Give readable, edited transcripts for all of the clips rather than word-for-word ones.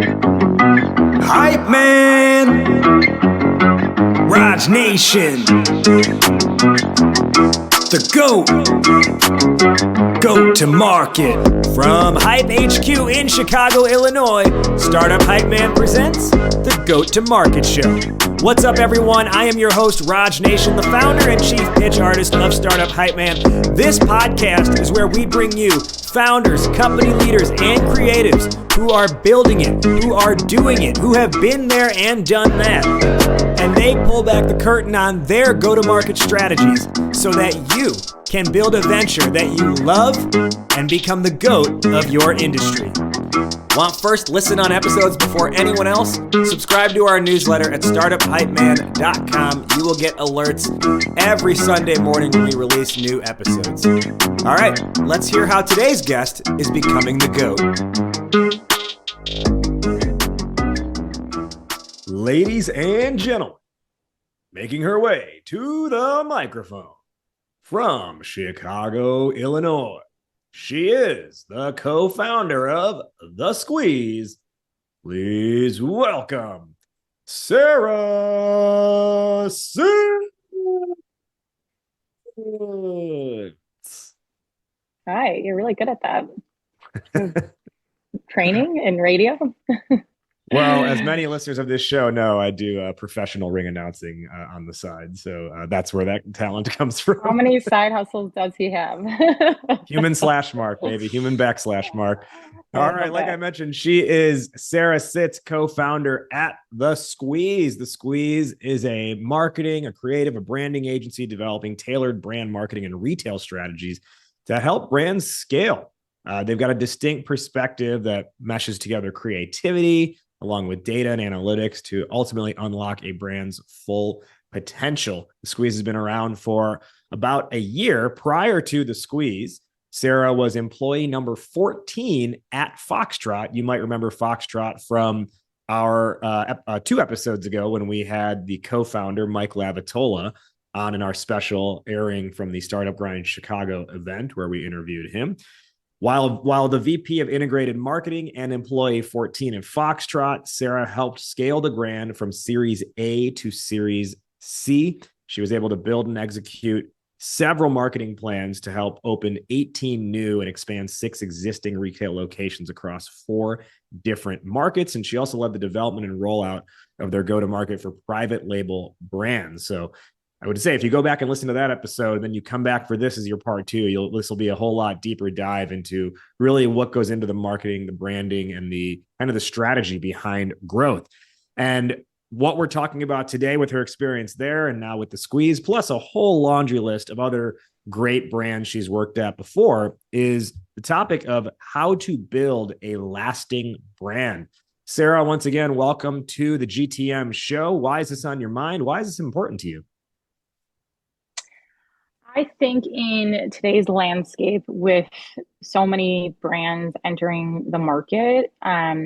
Hype Man, Raj Nation, the GOAT to market. From Hype HQ in Chicago, Illinois, Startup Hype Man presents the GOAT to Market Show. What's up, everyone? I am your host, Raj Nation, the founder and chief pitch artist of Startup Hype Man. This podcast is where we bring you founders, company leaders, and creatives who are building it, who are doing it, who have been there and done that. And they pull back the curtain on their go-to-market strategies so that you can build a venture that you love and become the GOAT of your industry. Want first listen on episodes before anyone else? Subscribe to our newsletter at startuphypeman.com. You will get alerts every Sunday morning when we release new episodes. All right, let's hear how today's guest is becoming the GOAT. Ladies and gentlemen, making her way to the microphone from Chicago, Illinois, she is the co-founder of The Squeeze. Please welcome Sarah Sitz. Hi, you're really good at that. Training in radio. Well, as many listeners of this show know, I do professional ring announcing on the side. So that's where that talent comes from. How many side hustles does he have? Human/Mark, baby. Human /Mark. All right. Like I mentioned, she is Sarah Sitz, co-founder at The Squeeze. The Squeeze is a marketing, a creative, a branding agency developing tailored brand marketing and retail strategies to help brands scale. They've got a distinct perspective that meshes together creativity along with data and analytics to ultimately unlock a brand's full potential. The Squeeze has been around for about a year. Prior to The Squeeze, Sarah was employee number 14 at Foxtrot. You might remember Foxtrot from our 2 episodes ago when we had the co-founder, Mike Lavatola, on in our special airing from the Startup Grind Chicago event where we interviewed him. While the VP of Integrated Marketing and Employee 14 at Foxtrot, Sarah helped scale the brand from Series A to Series C. She was able to build and execute several marketing plans to help open 18 new and expand 6 existing retail locations across 4 different markets. And she also led the development and rollout of their go-to-market for private label brands. So I would say if you go back and listen to that episode, then you come back for this as your part 2, this will be a whole lot deeper dive into really what goes into the marketing, the branding, and the kind of the strategy behind growth. And what we're talking about today with her experience there and now with The Squeeze, plus a whole laundry list of other great brands she's worked at before, is the topic of how to build a lasting brand. Sarah, once again, welcome to the GTM show. Why is this on your mind? Why is this important to you? I think in today's landscape with so many brands entering the market, I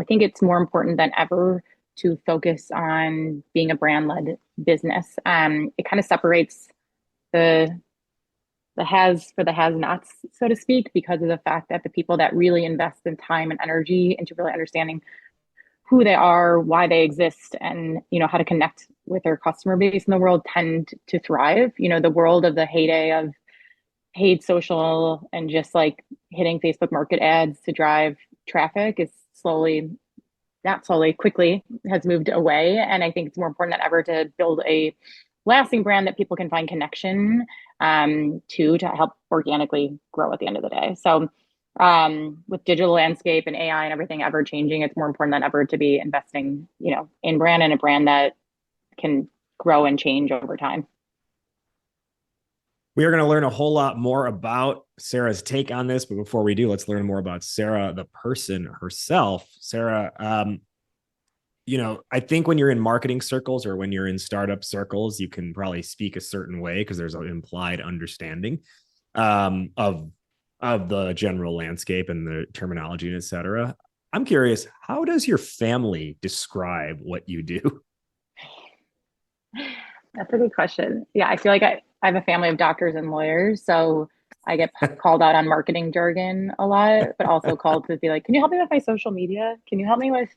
think it's more important than ever to focus on being a brand-led business. It kind of separates the has for the has-nots, so to speak, because of the fact that the people that really invest in time and energy into really understanding who they are, why they exist, and how to connect with their customer base in the world tend to thrive. The world of the heyday of paid social and just like hitting Facebook market ads to drive traffic is quickly has moved away. And I think it's more important than ever to build a lasting brand that people can find connection to help organically grow at the end of the day. So with digital landscape and AI and everything ever changing, it's more important than ever to be investing, in brand and a brand that can grow and change over time. We are going to learn a whole lot more about Sarah's take on this, but before we do, let's learn more about Sarah, the person herself. Sarah, I think when you're in marketing circles or when you're in startup circles, you can probably speak a certain way because there's an implied understanding of the general landscape and the terminology, et cetera. I'm curious, how does your family describe what you do? That's a good question. Yeah, I feel like I have a family of doctors and lawyers. So I get called out on marketing jargon a lot, but also called to be like, can you help me with my social media? Can you help me with,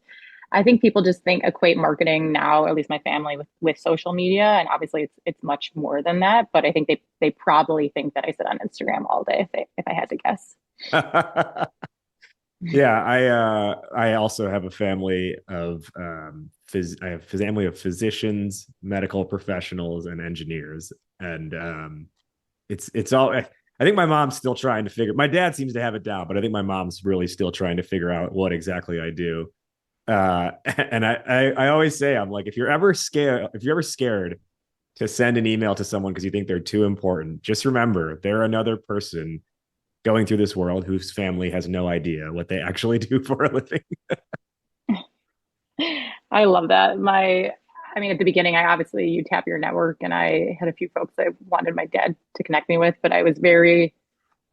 I think people just equate marketing now, at least my family, with social media. And obviously it's much more than that. But I think they probably think that I sit on Instagram all day if I had to guess. Yeah, I also have a family of I have a family of physicians, medical professionals, and engineers, and it's all. I think my mom's still trying to figure. My dad seems to have it down, but I think my mom's really still trying to figure out what exactly I do. And I always say, I'm like, if you're ever scared to send an email to someone because you think they're too important, just remember they're another person going through this world whose family has no idea what they actually do for a living. I love that. I mean, at the beginning, you tap your network, and I had a few folks I wanted my dad to connect me with, but I was very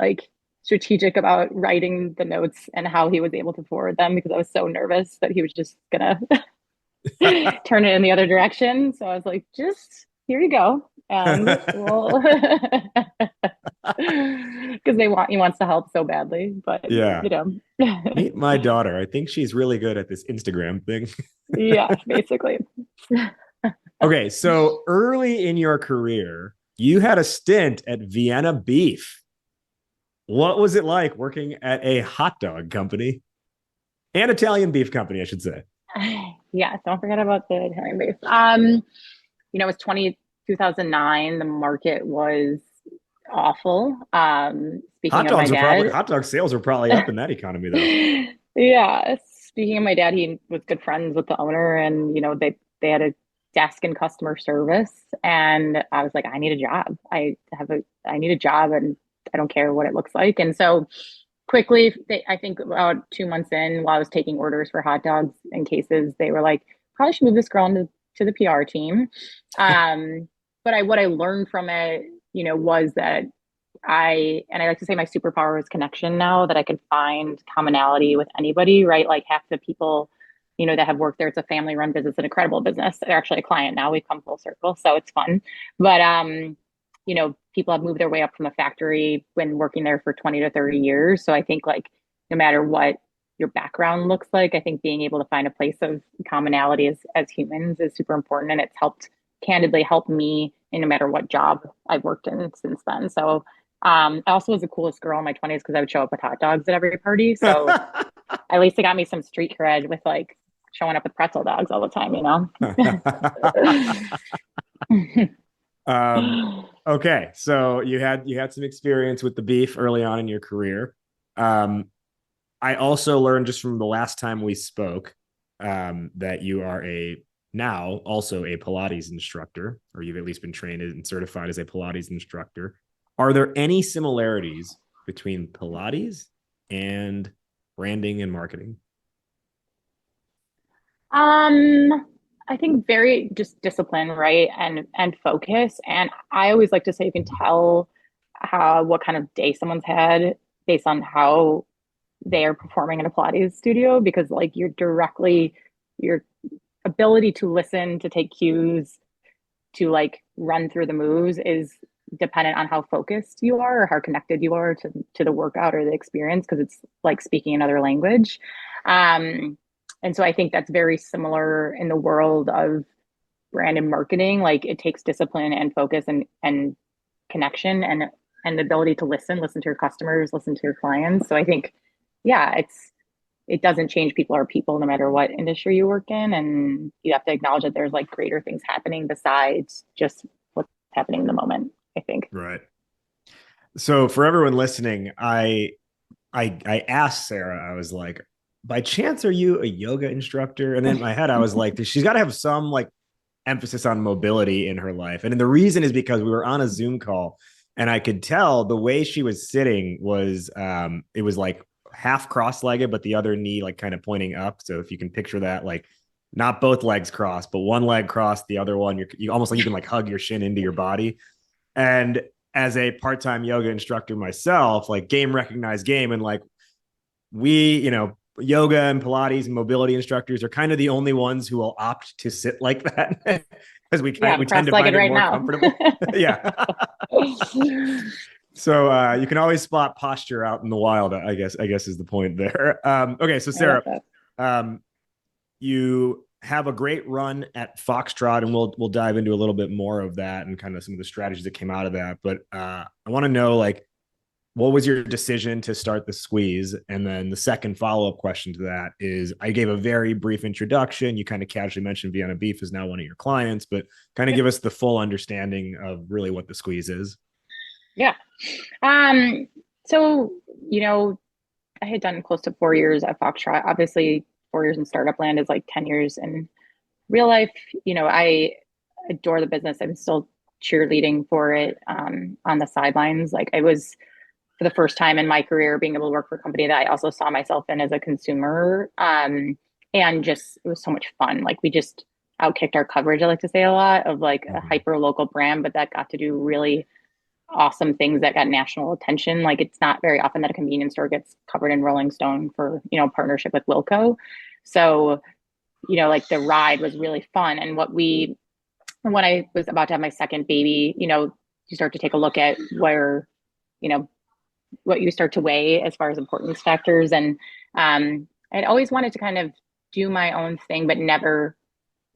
like strategic about writing the notes and how he was able to forward them because I was so nervous that he was just gonna turn it in the other direction. So I was like, just here you go. And we'll because he wants to help so badly, but Yeah. you know. Meet my daughter. I think she's really good at this Instagram thing. Yeah, basically. Okay, so early in your career, you had a stint at Vienna Beef. What was it like working at a hot dog company and Italian beef company, I should say? Yeah, don't forget about the Italian beef. It was 2009. The market was awful. Speaking of my dad, Hot dog sales are probably up in that economy though. yeah. Speaking of my dad, he was good friends with the owner, and they had a desk in customer service, and I was like, I need a job. I need a job, and I don't care what it looks like. And so quickly, I think about 2 months in, while I was taking orders for hot dogs and cases, they were like, probably should move this girl to the PR team. But what I learned from it, was that I like to say my superpower is connection now, that I can find commonality with anybody, right? Like half the people, that have worked there, it's a family run business, an incredible business. They're actually a client now. We've come full circle. So it's fun. But, people have moved their way up from the factory when working there for 20 to 30 years. So I think like no matter what your background looks like, I think being able to find a place of commonality as humans is super important. And it's candidly helped me in no matter what job I've worked in since then. So I also was the coolest girl in my 20s because I would show up with hot dogs at every party. So at least it got me some street cred with like showing up with pretzel dogs all the time, Okay, so you had some experience with the beef early on in your career. I also learned just from the last time we spoke that you are now also a Pilates instructor, or you've at least been trained and certified as a Pilates instructor. Are there any similarities between Pilates and branding and marketing? I think very just discipline, right? And focus. And I always like to say you can tell what kind of day someone's had based on how they are performing in a Pilates studio, because like your ability to listen, to take cues, to like run through the moves is dependent on how focused you are or how connected you are to the workout or the experience, because it's like speaking another language. And so I think that's very similar in the world of brand and marketing. Like it takes discipline and focus and connection and the ability to listen to your customers, listen to your clients. So I think, yeah, it doesn't change. People are people no matter what industry you work in. And you have to acknowledge that there's like greater things happening besides just what's happening in the moment, I think. Right. So for everyone listening, I asked Sarah, I was like, by chance, are you a yoga instructor? And then in my head, I was like, she's got to have some like emphasis on mobility in her life. And the reason is because we were on a Zoom call and I could tell the way she was sitting was, it was like half cross-legged, but the other knee like kind of pointing up. So if you can picture that, like not both legs crossed, but one leg crossed, the other one, you almost like you can like hug your shin into your body. And as a part-time yoga instructor myself, like game recognized game. And like yoga and Pilates and mobility instructors are kind of the only ones who will opt to sit like that because we tend to find it more comfortable. Yeah. So you can always spot posture out in the wild, I guess is the point there. Okay, so I love Sarah, that. um, you have a great run at Foxtrot, and we'll dive into a little bit more of that and kind of some of the strategies that came out of that. But I want to know, like, what was your decision to start the squeeze? And then the second follow-up question to that is, I gave a very brief introduction. You kind of casually mentioned Vienna Beef is now one of your clients, but kind of Yep. give us the full understanding of really what the squeeze is. Yeah. Um, so, you know, I had done close to 4 years at Foxtrot. Obviously, 4 years in startup land is like 10 years in real life. I adore the business. I'm still cheerleading for it on the sidelines. Like I was for the first time in my career being able to work for a company that I also saw myself in as a consumer. And just it was so much fun. Like we just outkicked our coverage, I like to say a lot, of like a Mhm. hyper local brand, but that got to do really awesome things that got national attention. Like it's not very often that a convenience store gets covered in Rolling Stone for, partnership with Wilco. So, like the ride was really fun. And when I was about to have my second baby, you start to take a look at where, you know, what you start to weigh as far as importance factors. And I'd always wanted to kind of do my own thing, but never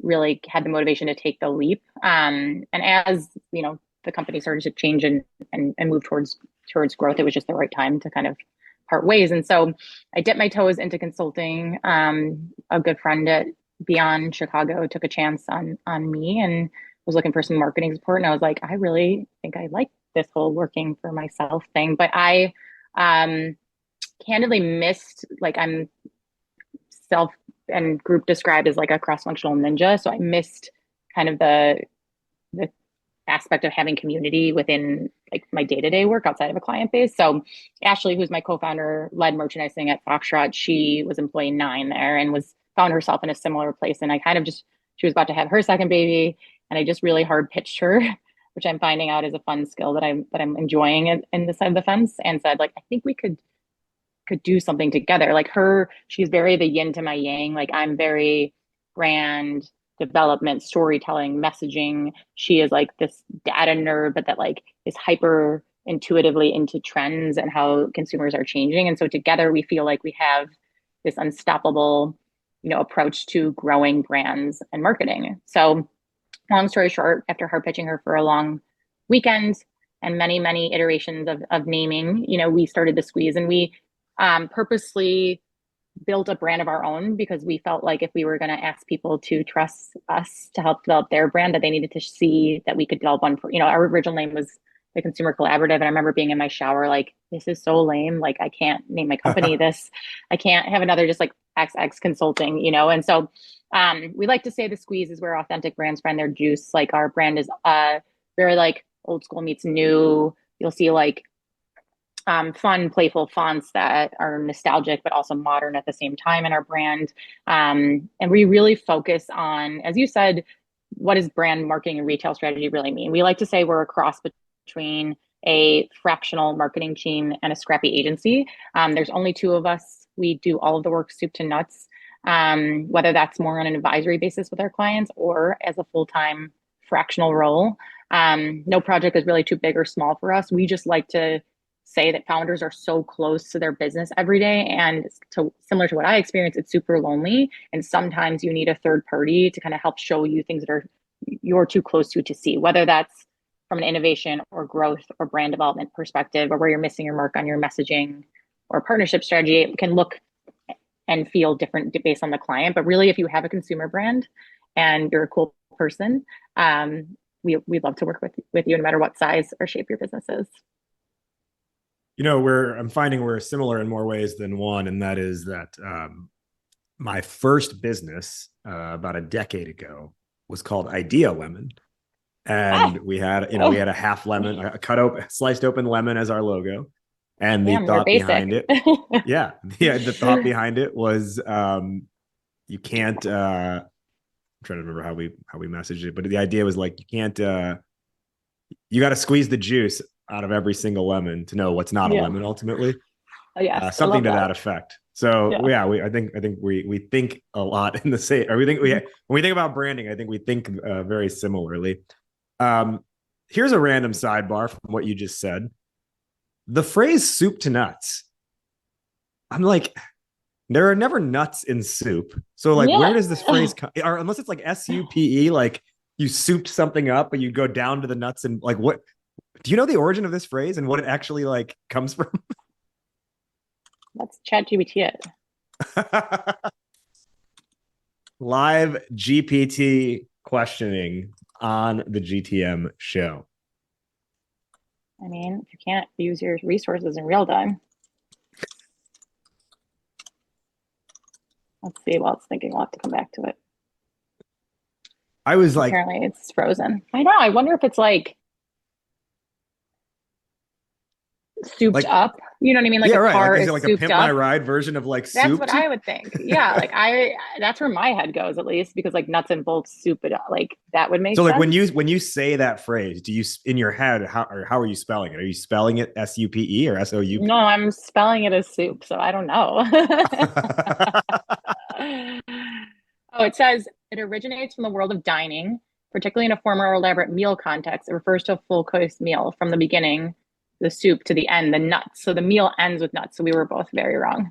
really had the motivation to take the leap. And as the company started to change and move towards growth, it was just the right time to kind of part ways. And so I dipped my toes into consulting. A good friend at Beyond Chicago took a chance on me and was looking for some marketing support. And I was like, I really think I like this whole working for myself thing. But I um, candidly missed, like I'm self and group described as like a cross-functional ninja. So I missed kind of the aspect of having community within like my day-to-day work outside of a client base. So Ashley, who's my co-founder, led merchandising at Foxtrot. She was employee 9 there and was found herself in a similar place. And I kind of just she was about to have her second baby, and I just really hard pitched her, which I'm finding out is a fun skill that I'm enjoying in this side of the fence, and said like I think we could do something together. Like she's very the yin to my yang. Like I'm very brand development, storytelling, messaging. She is like this data nerd, but that like is hyper intuitively into trends and how consumers are changing. And so together we feel like we have this unstoppable, approach to growing brands and marketing. So long story short, after hard pitching her for a long weekend and many, many iterations of naming, we started the squeeze, and we purposely built a brand of our own because we felt like if we were going to ask people to trust us to help develop their brand, that they needed to see that we could develop one for, our original name was the Consumer Collaborative. And I remember being in my shower, like, this is so lame. Like, I can't name my company this. I can't have another just like XX Consulting, And so we like to say the squeeze is where authentic brands find their juice. Like our brand is very like old school meets new. You'll see like fun, playful fonts that are nostalgic but also modern at the same time in our brand. And we really focus on, as you said, what does brand marketing and retail strategy really mean? We like to say we're a cross between a fractional marketing team and a scrappy agency. There's only 2 of us. We do all of the work soup to nuts, whether that's more on an advisory basis with our clients or as a full-time fractional role. No project is really too big or small for us. We just like to say that founders are so close to their business every day, and similar to what I experience, it's super lonely, and sometimes you need a third party to kind of help show you things that are you're too close to see, whether that's from an innovation or growth or brand development perspective, or where you're missing your mark on your messaging or partnership strategy. It can look and feel different based on the client, but really if you have a consumer brand and you're a cool person, we love to work with you no matter what size or shape your business is. I'm finding we're similar in more ways than one, and that is that my first business about a decade ago was called Idea Lemon, Ah, and we oh, had a half lemon, a sliced open lemon as our logo, and the damn, we're thought behind basic. it, yeah, the thought behind it was you can't. I'm trying to remember how we messaged it, but the idea was like you can't. You got to squeeze the juice out of every single lemon to know what's not a Yeah. lemon ultimately. Oh, yes, I Something love to that. that effect. So Yeah. yeah, I think we think a lot in the same, or we think when we think about branding, I think we think very similarly. Um, Here's a random sidebar from what you just said. the phrase soup to nuts, I'm like, there are never nuts in soup. So like, Yeah. where does this phrase come? Or unless it's like SUPE, like you souped something up, but you go down to the nuts and like what? Do you know the origin of this phrase and what it actually like comes from? Let's chat GPT it. Live GPT questioning on the GTM show. I mean, if you can't use your resources in real time. Let's see while it's thinking. We'll have to come back to it. I was like, Apparently it's frozen. I know. I wonder if it's like souped like, up. You know what I mean? Like yeah, a right. Like, car is it is like a souped pimp my up. ride version of like That's what souped? I would think. Yeah, like that's where my head goes at least because like nuts and bolts soup it up. Like that would make So like sense. when you say that phrase, do you in your head how are you spelling it? Are you spelling it SUPE or SOUP? No, I'm spelling it as soup, so I don't know. Oh, it says it originates from the world of dining, particularly in a formal or elaborate meal context. It refers to a full course meal from the beginning, the soup to the end, the nuts. So the meal ends with nuts. So we were both very wrong.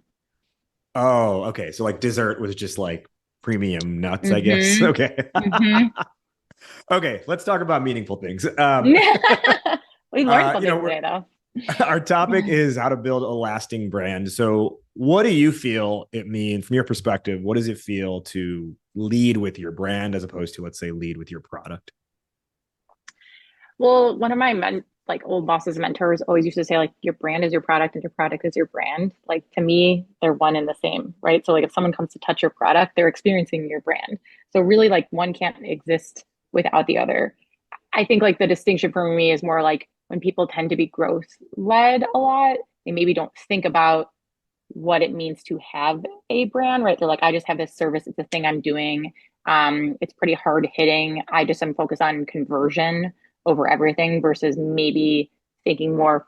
Oh, okay. So like dessert was just like premium nuts, I guess. Mm-hmm. Okay. Mm-hmm. Okay, let's talk about meaningful things. We learned You something know, today, though. our topic is how to build a lasting brand. So, what do you feel it means from your perspective? What does it feel to lead with your brand as opposed to, let's say, lead with your product? Well, one of my like old bosses, mentors always used to say, like, your brand is your product and your product is your brand. Like, to me, they're one and the same, right? So, like, if someone comes to touch your product, they're experiencing your brand. So, really, like, one can't exist without the other. I think, like, the distinction for me is more like when people tend to be growth led a lot, they maybe don't think about what it means to have a brand, right? They're like, I just have this service, it's a thing I'm doing. It's pretty hard hitting. I just am focused on conversion over everything versus maybe thinking more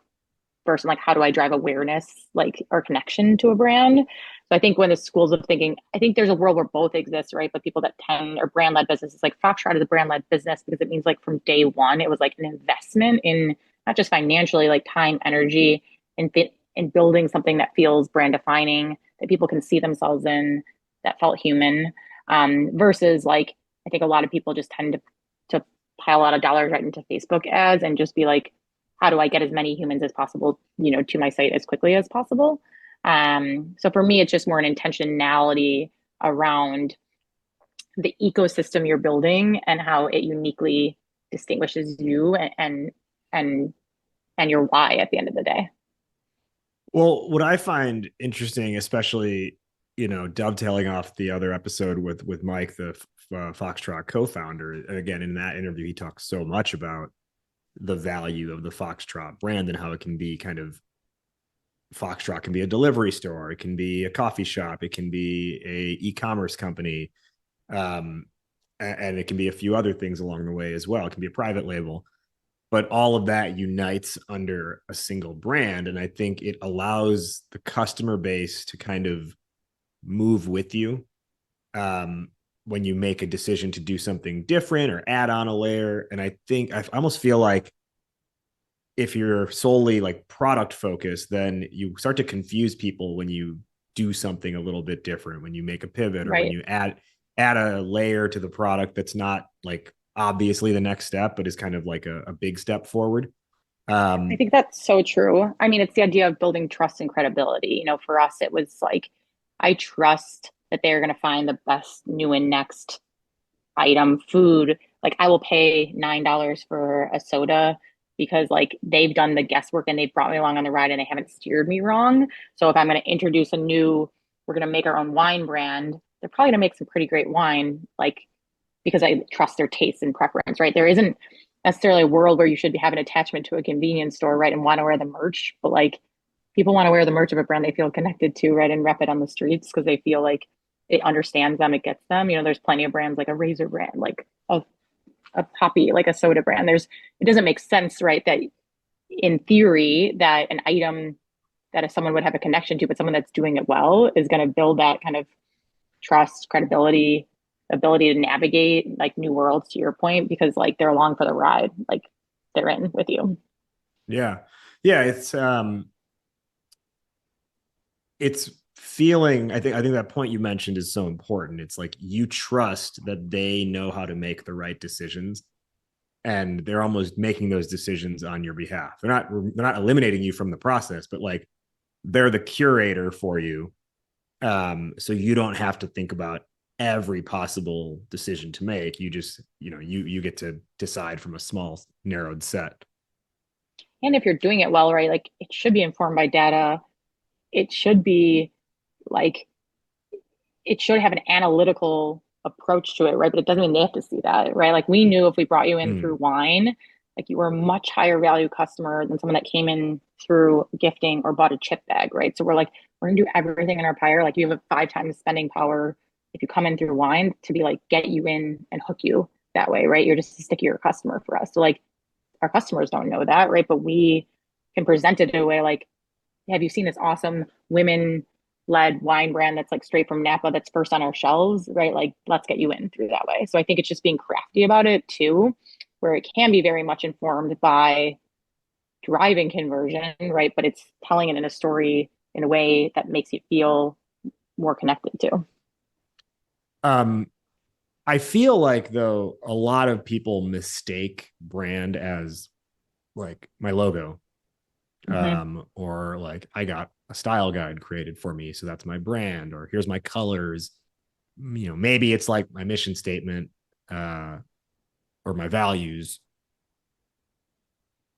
first on like how do I drive awareness, like or connection to a brand. So I think when the schools of thinking, I think there's a world where both exist, right? But people that tend or brand led businesses like Foxtrot is a brand led business because it means like from day one, it was like an investment in not just financially, like time, energy, and fit in building something that feels brand defining, that people can see themselves in, that felt human. Versus like I think a lot of people just tend to pile a lot of dollars right into Facebook ads and just be like, how do I get as many humans as possible, you know, to my site as quickly as possible? So for me, it's just more an intentionality around the ecosystem you're building and how it uniquely distinguishes you and and your why at the end of the day. Well, what I find interesting, especially dovetailing off the other episode with Mike, the Foxtrot co-founder, again in that interview, he talks so much about the value of the Foxtrot brand and how it can be kind of Foxtrot can be a delivery store, it can be a coffee shop, it can be a e-commerce company, um, and it can be a few other things along the way as well. It can be a private label, but all of that unites under a single brand, and I think it allows the customer base to kind of move with you when you make a decision to do something different or add on a layer. And I think I almost feel like if you're solely like product focused, then you start to confuse people when you do something a little bit different, when you make a pivot or when Right. you add a layer to the product that's not like obviously the next step, but is kind of like a big step forward. I Um, think that's so true. I mean, it's the idea of building trust and credibility. You know, for us, it was like, I trust that they're going to find the best new and next item, food. Like, I will pay $9 for a soda because, like, they've done the guesswork and they've brought me along on the ride and they haven't steered me wrong. So, if I'm going to introduce we're going to make our own wine brand, they're probably going to make some pretty great wine, like, because I trust their taste and preference, right? There isn't necessarily a world where you should have an attachment to a convenience store, right? And want to wear the merch, but like people want to wear the merch of a brand they feel connected to, right? And rep it on the streets because they feel like it understands them, it gets them. You know, there's plenty of brands like a razor brand, like a poppy, like a soda brand. It doesn't make sense, right? That in theory, that an item that if someone would have a connection to, but someone that's doing it well is going to build that kind of trust, credibility, ability to navigate like new worlds to your point, because like they're along for the ride, like they're in with you. yeah. Yeah, it's feeling, I think that point you mentioned is so important. It's like you trust that they know how to make the right decisions, and they're almost making those decisions on your behalf. They're not eliminating you from the process, but like they're the curator for you. So you don't have to think about every possible decision to make. You just, you get to decide from a small narrowed set. And if you're doing it well, right, like it should be informed by data. It should be like it should have an analytical approach to it, right? But it doesn't mean they have to see that, right? Like we knew if we brought you in through Mm. wine, like you were a much higher value customer than someone that came in through gifting or bought a chip bag, right? So we're like, we're gonna do everything in our power. Like you have a 5 times spending power if you come in through wine to be like get you in and hook you that way, right? You're just a stickier customer for us. So like our customers don't know that, right? But we can present it in a way like, have you seen this awesome women led wine brand that's like straight from Napa that's first on our shelves, right? Like, let's get you in through that way. So I think it's just being crafty about it too, where it can be very much informed by driving conversion, right? But it's telling it in a story in a way that makes you feel more connected to. Um, I feel like though a lot of people mistake brand as like my logo, Mm-hmm. or like I got a style guide created for me, so that's my brand, or here's my colors. Maybe it's like my mission statement, uh, or my values.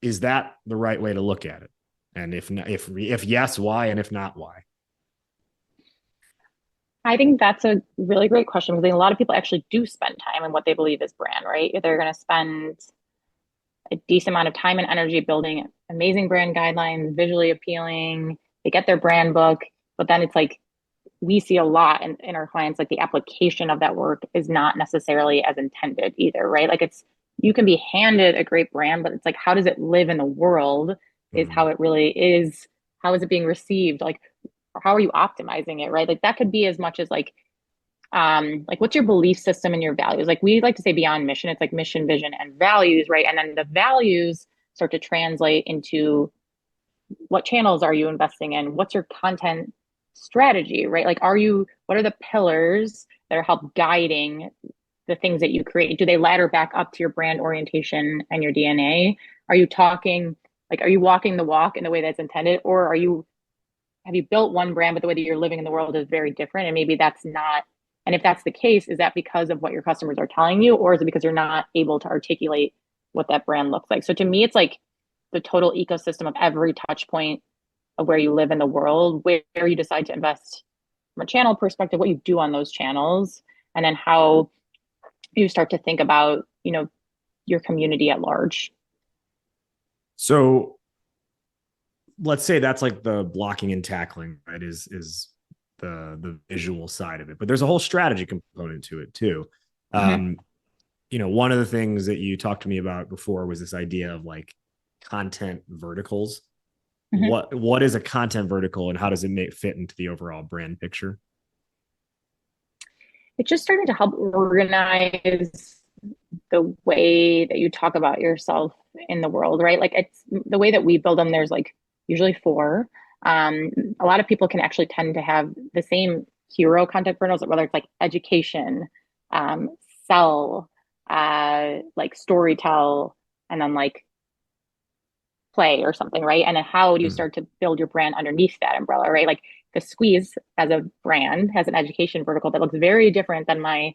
Is that the right way to look at it? And if yes, why? And if not, why? I think that's a really great question because a lot of people actually do spend time in what they believe is brand, right? They're going to spend a decent amount of time and energy building amazing brand guidelines, visually appealing. They get their brand book, but then it's like we see a lot in our clients, like the application of that work is not necessarily as intended either, right? Like it's, you can be handed a great brand, but it's like, how does it live in the world is Mm. how it really is. How is it being received? Like, how are you optimizing it, right? Like that could be as much as like what's your belief system and your values? Like we like to say beyond mission, it's like mission, vision, and values, right? And then the values start to translate into what channels are you investing in? What's your content strategy, right? Like what are the pillars that are help guiding the things that you create? Do they ladder back up to your brand orientation and your DNA? Are you talking are you walking the walk in the way that's intended, or have you built one brand, but the way that you're living in the world is very different? And maybe that's not, and if that's the case, is that because of what your customers are telling you, or is it because you're not able to articulate what that brand looks like? So to me, it's like the total ecosystem of every touch point of where you live in the world, where you decide to invest from a channel perspective, what you do on those channels, and then how you start to think about, your community at large. So let's say that's like the blocking and tackling, right? Is the visual side of it, but there's a whole strategy component to it too. Mm-hmm. Um, one of the things that you talked to me about before was this idea of like content verticals. Mm-hmm. What is a content vertical, and how does it fit into the overall brand picture? It's just starting to help organize the way that you talk about yourself in the world, right? Like it's the way that we build them, there's like usually four. Um, a lot of people can actually tend to have the same hero content verticals, whether it's like education, um, sell, like storytell, and then like play or something, right? And then how do you Mm. start to build your brand underneath that umbrella, right? Like the Squeeze as a brand has an education vertical that looks very different than my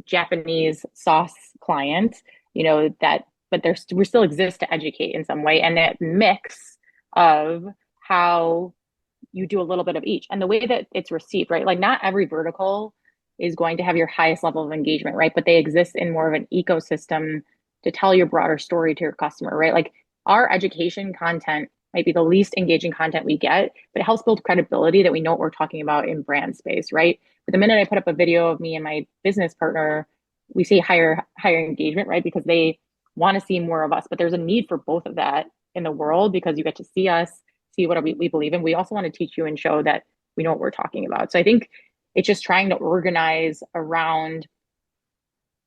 Japanese sauce client, that, but we still exist to educate in some way. And that mix of how you do a little bit of each and the way that it's received, right? Like not every vertical is going to have your highest level of engagement, right? But they exist in more of an ecosystem to tell your broader story to your customer, right? Like our education content might be the least engaging content we get, but it helps build credibility that we know what we're talking about in brand space, right? But the minute I put up a video of me and my business partner, we see higher engagement, right? Because they want to see more of us. But there's a need for both of that in the world because you get to see us, see what we believe in. We also want to teach you and show that we know what we're talking about. So I think it's just trying to organize around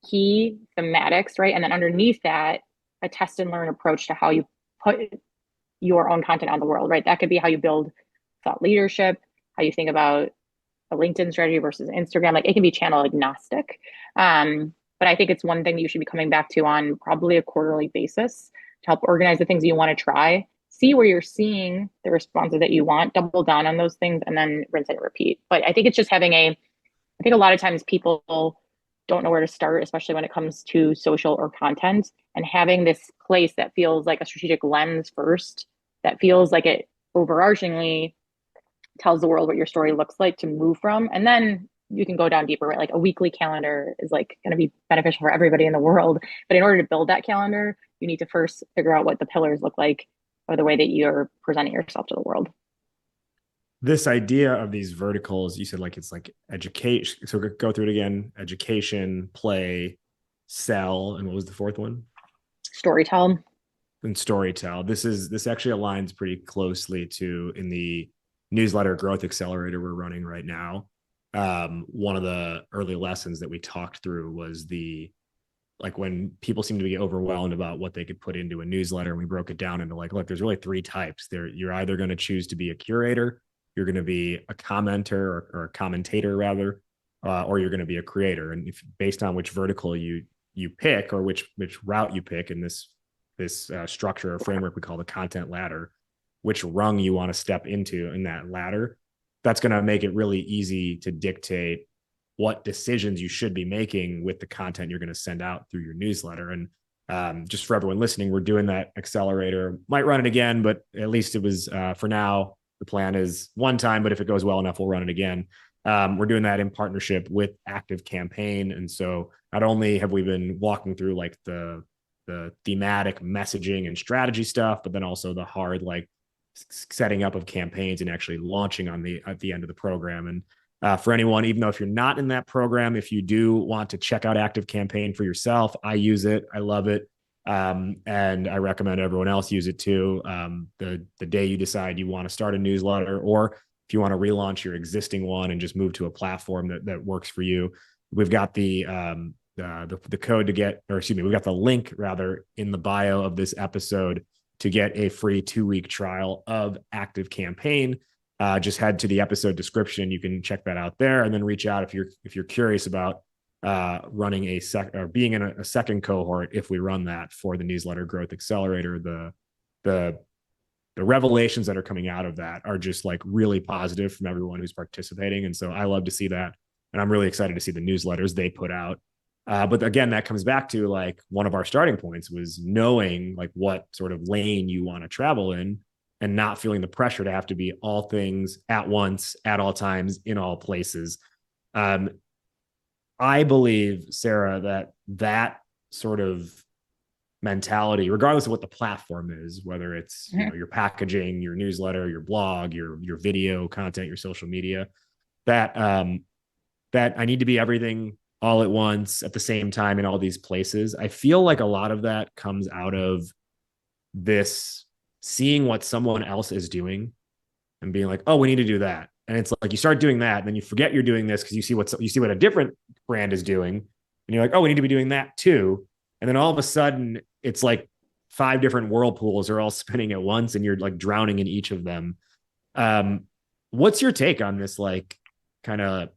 key thematics, right? And then underneath that, a test and learn approach to how you put your own content on the world, right? That could be how you build thought leadership, how you think about a LinkedIn strategy versus Instagram. Like it can be channel agnostic. But I think it's one thing that you should be coming back to on probably a quarterly basis to help organize the things you want to try, see where you're seeing the responses that you want, double down on those things, and then rinse and repeat. But I think it's just having I think a lot of times people don't know where to start, especially when it comes to social or content, and having this place that feels like a strategic lens first, that feels like it overarchingly tells the world what your story looks like to move from. And then you can go down deeper, right? Like a weekly calendar is like going to be beneficial for everybody in the world. But in order to build that calendar, you need to first figure out what the pillars look like or the way that you're presenting yourself to the world. This idea of these verticals, you said like it's like education. So go through it again: education, play, sell, and what was the fourth one? Storytell. And storytell. This actually aligns pretty closely to in the newsletter growth accelerator we're running right now. One of the early lessons that we talked through was like when people seem to be overwhelmed about what they could put into a newsletter, and we broke it down into like, look, there's really three types. You're either going to choose to be a curator, you're going to be a commenter or a commentator rather, or you're going to be a creator. And if based on which vertical you pick or which route you pick in this structure or framework we call the content ladder, which rung you want to step into in that ladder, that's going to make it really easy to dictate what decisions you should be making with the content you're going to send out through your newsletter. And just for everyone listening, we're doing that accelerator. Might run it again, but at least it was for now. The plan is one time, but if it goes well enough, we'll run it again. We're doing that in partnership with Active Campaign. And so not only have we been walking through like the thematic messaging and strategy stuff, but then also the hard like setting up of campaigns and actually launching at the end of the program. And for anyone, even though if you're not in that program, if you do want to check out Active Campaign for yourself, I use it. I love it. And I recommend everyone else use it too. The day you decide you want to start a newsletter, or if you want to relaunch your existing one and just move to a platform that works for you, we've got the code to get, or excuse me, we've got the link rather in the bio of this episode to get a free 2-week trial of Active Campaign. Just head to the episode description. You can check that out there, and then reach out if you're curious about running being in a second cohort. If we run that for the newsletter growth accelerator, the revelations that are coming out of that are just like really positive from everyone who's participating. And so I love to see that. And I'm really excited to see the newsletters they put out. But again, that comes back to like one of our starting points was knowing like what sort of lane you want to travel in and not feeling the pressure to have to be all things at once, at all times, in all places. I believe, Sarah, that sort of mentality, regardless of what the platform is, whether it's your packaging, your newsletter, your blog, your video content, your social media, that I need to be everything all at once at the same time in all these places. I feel like a lot of that comes out of this seeing what someone else is doing and being like, oh, we need to do that. And it's like you start doing that, and then you forget you're doing this because you see what a different brand is doing, and you're like, oh, we need to be doing that too. And then all of a sudden, it's like 5 different whirlpools are all spinning at once, and you're like drowning in each of them. What's your take on this? Like, kind of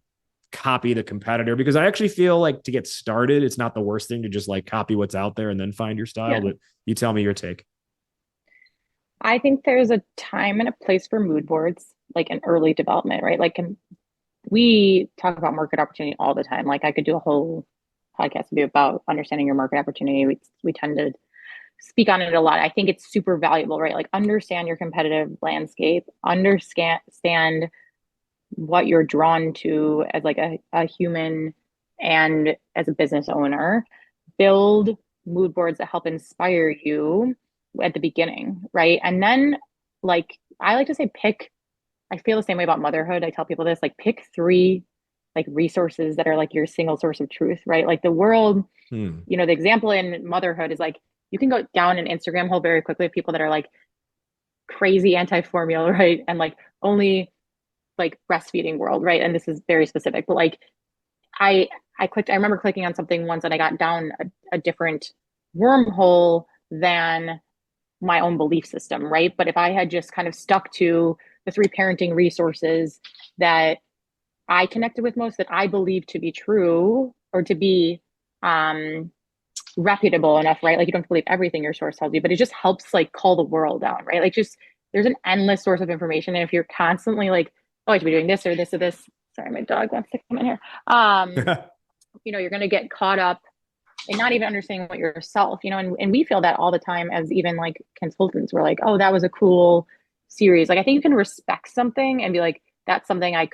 copy the competitor? Because I actually feel like to get started, it's not the worst thing to just like copy what's out there and then find your style. Yeah. But you tell me your take. I think there's a time and a place for mood boards, like in early development, right? Like, we talk about market opportunity all the time. Like, I could do a whole podcast to be about understanding your market opportunity. We tend to speak on it a lot. I think it's super valuable, right? Like, understand your competitive landscape, understand what you're drawn to as like a human and as a business owner. Build mood boards that help inspire you at the beginning, right? And then, like, I like to say I feel the same way about motherhood. I tell people this, like, pick 3 like resources that are like your single source of truth, right? Like the world, the example in motherhood is like, you can go down an Instagram hole very quickly of people that are like crazy anti-formula, right? And like only like breastfeeding world, right? And this is very specific, but like I remember clicking on something once and I got down a different wormhole than my own belief system, right? But if I had just kind of stuck to the three parenting resources that I connected with most, that I believe to be true or to be um, reputable enough, right? Like you don't have to believe everything your source tells you, but it just helps like call the world down, right? Like just there's an endless source of information. And if you're constantly like, oh, I should be doing this or this or this. Sorry, my dog wants to come in here. You're gonna get caught up and not even understanding what yourself, and we feel that all the time as even like consultants. We're like, oh, that was a cool series. Like I think you can respect something and be like, that's something I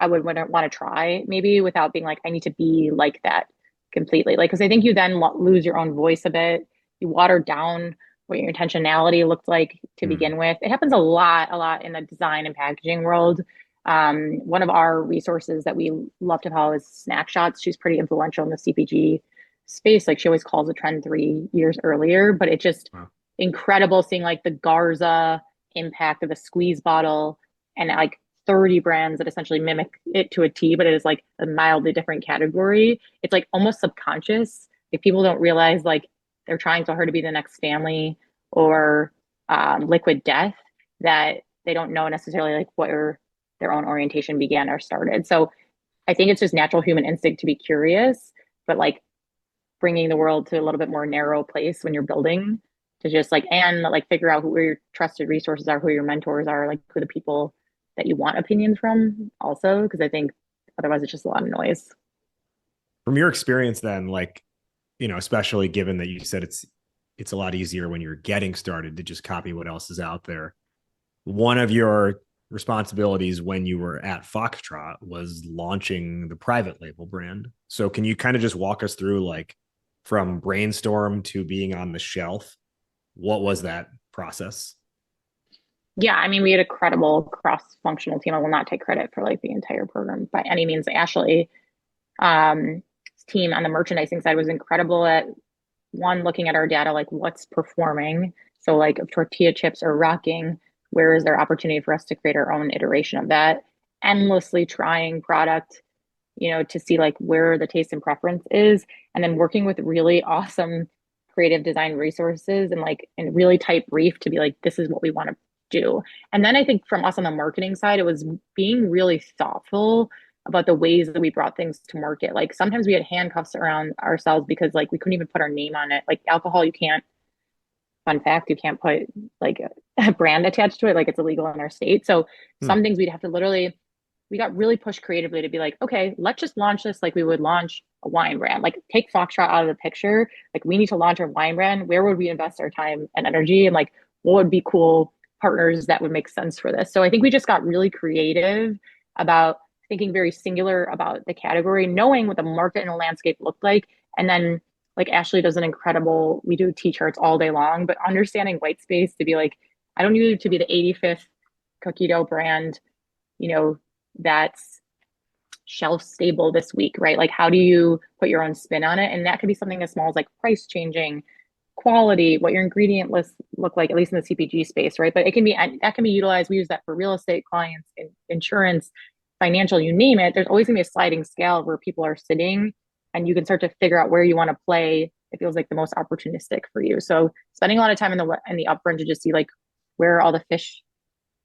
would want to try maybe without being like, I need to be like that completely. Like, because I think you then lose your own voice a bit. You water down what your intentionality looked like to Mm. begin with. It happens a lot in the design and packaging world. One of our resources that we love to follow is Snack Shots. She's pretty influential in the CPG space. Like she always calls a trend 3 years earlier, but it's just Wow. incredible seeing like the Garza impact of a squeeze bottle and like 30 brands that essentially mimic it to a T, but it is like a mildly different category. It's like almost subconscious. Like people don't realize like they're trying so hard to be the next family or liquid death that they don't know necessarily like where their own orientation began or started. So I think it's just natural human instinct to be curious, but like bringing the world to a little bit more narrow place when you're building to just like and like figure out who your trusted resources are, who your mentors are, like who the people that you want opinions from also, because I think otherwise it's just a lot of noise. From your experience then, like, especially given that you said it's a lot easier when you're getting started to just copy what else is out there. One of your responsibilities when you were at Foxtrot was launching the private label brand. So can you kind of just walk us through like from brainstorm to being on the shelf? What was that process? Yeah, I mean, we had a credible cross-functional team. I will not take credit for like the entire program by any means. Ashley, um, team on the merchandising side was incredible at one, looking at our data, like what's performing. So like if tortilla chips are rocking, where is there opportunity for us to create our own iteration of that? Endlessly trying product, to see like where the taste and preference is, and then working with really awesome creative design resources and like in really tight brief to be like, this is what we want to do. And then I think from us on the marketing side, it was being really thoughtful about the ways that we brought things to market. Like sometimes we had handcuffs around ourselves because like we couldn't even put our name on it. Like alcohol, you can't, fun fact, you can't put like a brand attached to it. Like it's illegal in our state. So Hmm. some things we'd have to literally, we got really pushed creatively to be like, okay, let's just launch this like we would launch a wine brand. Like take Foxtrot out of the picture. Like we need to launch our wine brand. Where would we invest our time and energy? And like what would be cool partners that would make sense for this? So I think we just got really creative about thinking very singular about the category, knowing what the market and the landscape looked like. And then like Ashley does an incredible, we do t-shirts all day long, but understanding white space to be like, I don't need to be the 85th cookie dough brand, you know, that's shelf stable this week, right? Like, how do you put your own spin on it? And that could be something as small as like price changing, quality, what your ingredient lists look like, at least in the CPG space, right? But it can be that can be utilized. We use that for real estate clients, insurance, financial, you name it. There's always gonna be a sliding scale where people are sitting, and you can start to figure out where you want to play. It feels like the most opportunistic for you. So spending a lot of time in the upfront to just see like where are all the fish,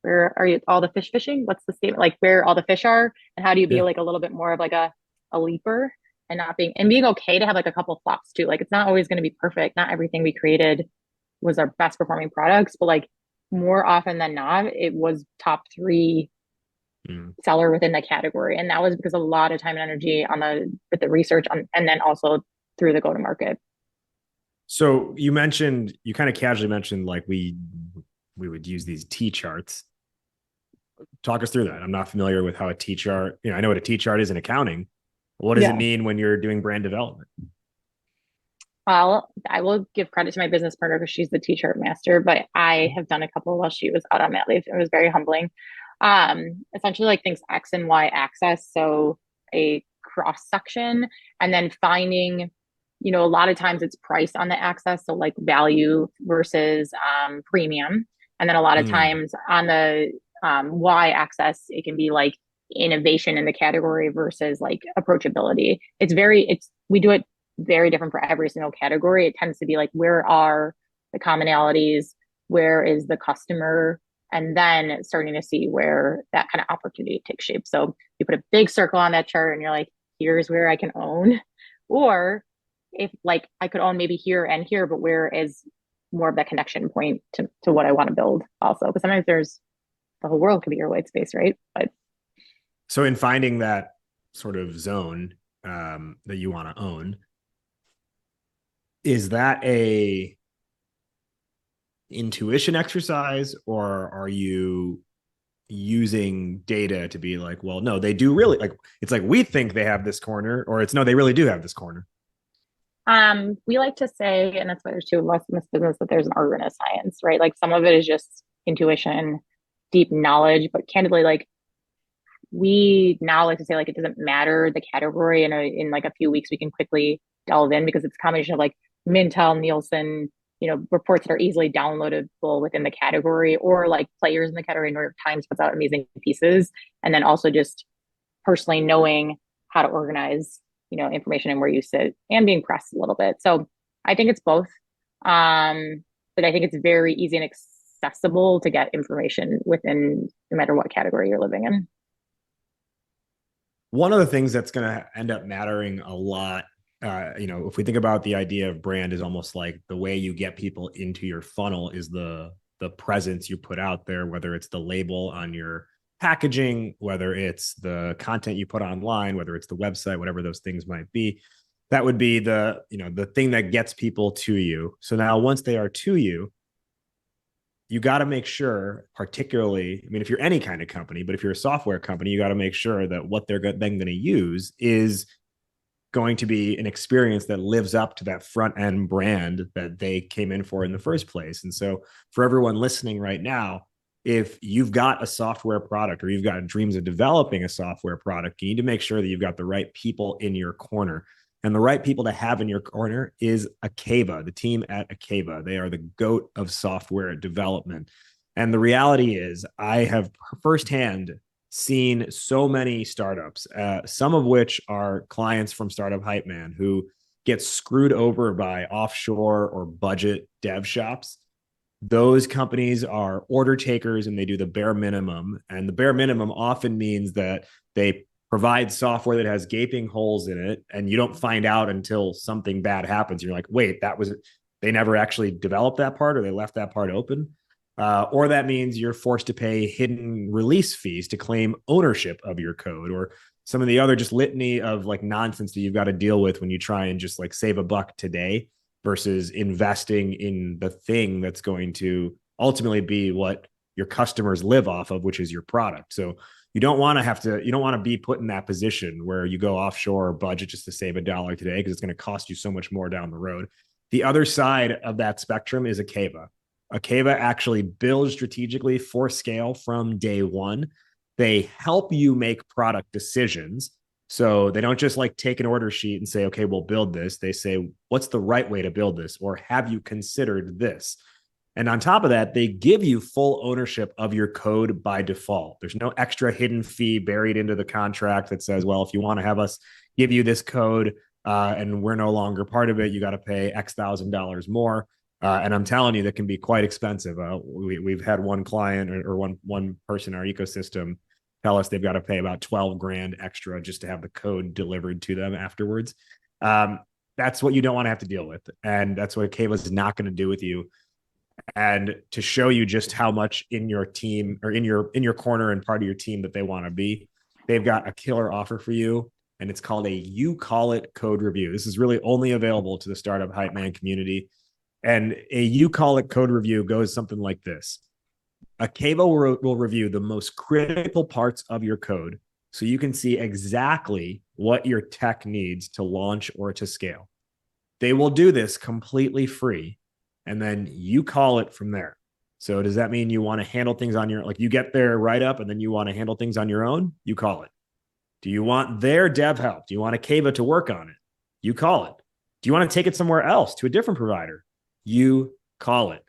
where are you all the fish fishing? What's the statement? Like where all the fish are, and how do you be Yeah. like a little bit more of like a leaper and not being okay to have like a couple flops too. Like it's not always going to be perfect. Not everything we created was our best performing products, but like more often than not, it was top three Mm. seller within the category. And that was because a lot of time and energy on with the research and then also through the go to market. So you kind of casually mentioned like we would use these T charts. Talk us through that. I'm not familiar with how a T chart, I know what a T chart is in accounting. What does it Yeah. mean when you're doing brand development? Well, I will give credit to my business partner because she's the t-shirt master, but I have done a couple while she was out on mat leave. It was very humbling. Essentially like things X and Y axis. So a cross section and then finding, a lot of times it's price on the axis. So like value versus premium. And then a lot of Mm. times on the Y axis, it can be like innovation in the category versus like approachability. We do it very different for every single category. It tends to be like, where are the commonalities? where is the customer, and then starting to see where that kind of opportunity takes shape. So you put a big circle on that chart and you're like, here's where I can own. Or if like I could own maybe here and here, but where is more of that connection point to what I want to build also. Because sometimes there's the whole world could be your white space, right? But so in finding that sort of zone that you want to own, is that a intuition exercise, or are you using data to be like, well, no, they do really, like, it's like we think they have this corner, or it's no, they really do have this corner? we like to say, and that's why there's two of us in this business, that there's an art and a science, right? Like some of it is just intuition, deep knowledge, but candidly, like we now like to say like it doesn't matter the category. In like a few weeks we can quickly delve in because it's a combination of like Mintel, Nielsen, reports that are easily downloadable within the category, or like players in the category. New York Times puts out amazing pieces, and then also just personally knowing how to organize information and where you sit and being pressed a little bit. So I think it's both. But I think it's very easy and accessible to get information within no matter what category you're living in. One of the things that's going to end up mattering a lot, if we think about the idea of brand is almost like the way you get people into your funnel is the presence you put out there, whether it's the label on your packaging, whether it's the content you put online, whether it's the website, whatever those things might be. That would be the thing that gets people to you. So now once they are to you, you got to make sure, particularly, I mean, if you're any kind of company, but if you're a software company, you got to make sure that what they're then going to use is going to be an experience that lives up to that front end brand that they came in for in the first place. And so for everyone listening right now, if you've got a software product or you've got dreams of developing a software product, you need to make sure that you've got the right people in your corner. And the right people to have in your corner is Akeva, the team at Akeva. They are the GOAT of software development. And the reality is, I have firsthand seen so many startups, some of which are clients from Startup Hype Man, who get screwed over by offshore or budget dev shops. Those companies are order takers and they do the bare minimum. And the bare minimum often means that they provide software that has gaping holes in it, and you don't find out until something bad happens. You're like, wait, they never actually developed that part, or they left that part open. Or that means you're forced to pay hidden release fees to claim ownership of your code, or some of the other just litany of like nonsense that you've got to deal with when you try and just like save a buck today versus investing in the thing that's going to ultimately be what your customers live off of, which is your product. So you don't want to be put in that position where you go offshore or budget just to save $1 today, because it's going to cost you so much more down the road. The other side of that spectrum is Akeva. Akeva actually builds strategically for scale from day one. They help you make product decisions. So they don't just like take an order sheet and say, okay, we'll build this. They say, what's the right way to build this? Or have you considered this? And on top of that, they give you full ownership of your code by default. There's no extra hidden fee buried into the contract that says, well, if you want to have us give you this code and we're no longer part of it, you got to pay X $1,000 more. And I'm telling you, that can be quite expensive. We've had one client or one person in our ecosystem tell us they've got to pay about 12 grand extra just to have the code delivered to them afterwards. That's what you don't want to have to deal with. And that's what Akeva is not going to do with you. And to show you just how much in your team or in your corner and part of your team that they want to be, they've got a killer offer for you. And it's called a You Call It code review. This is really only available to the Startup Hype Man community. And a You Call It code review goes something like this. Akeva will review the most critical parts of your code so you can see exactly what your tech needs to launch or to scale. They will do this completely free, and then you call it from there. So does that mean you want to handle things on your, like you get their write-up and then you want to handle things on your own? You call it. Do you want their dev help? Do you want Akeva to work on it? You call it. Do you want to take it somewhere else to a different provider? You call it.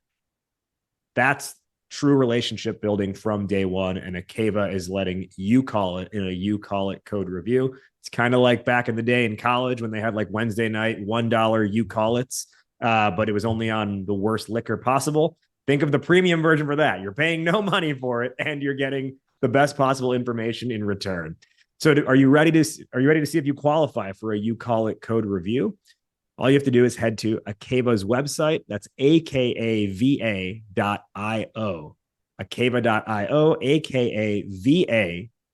That's true relationship building from day one. And Akeva is letting you call it in a You Call It code review. It's kind of like back in the day in college when they had like Wednesday night $1 You Call It's, but it was only on the worst liquor possible. Think of the premium version for that. You're paying no money for it and you're getting the best possible information in return. So are you ready to see if you qualify for a You Call It code review? All you have to do is head to Akeva's website. That's akava.io. Akeva.io,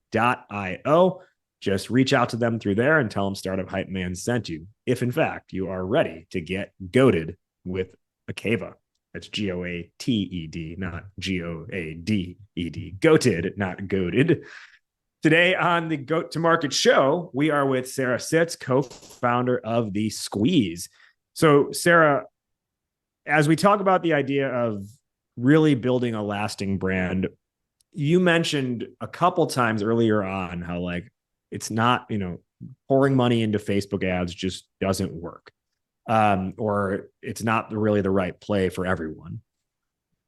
akava.io. Just reach out to them through there and tell them Startup Hype Man sent you. If in fact you are ready to get goated with Akeva. That's GOATED, not GOADED. Goated, not goaded. Today on the Goat to Market show, we are with Sarah Sitz, co-founder of The Squeeze. So, Sarah, as we talk about the idea of really building a lasting brand, you mentioned a couple times earlier on how like it's not, pouring money into Facebook ads just doesn't work, or it's not really the right play for everyone.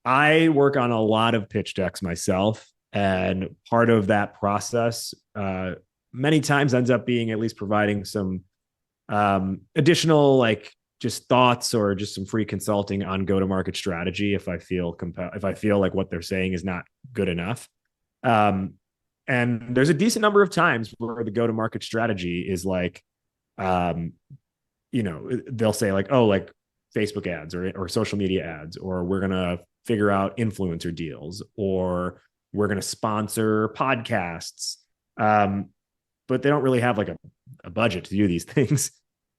I work on a lot of pitch decks myself. And part of that process many times ends up being at least providing some additional like just thoughts or just some free consulting on go-to-market strategy if I feel like what they're saying is not good enough. And there's a decent number of times where the go-to-market strategy is like, they'll say like, oh, like Facebook ads or social media ads, or we're going to figure out influencer deals, or we're going to sponsor podcasts. But they don't really have like a budget to do these things.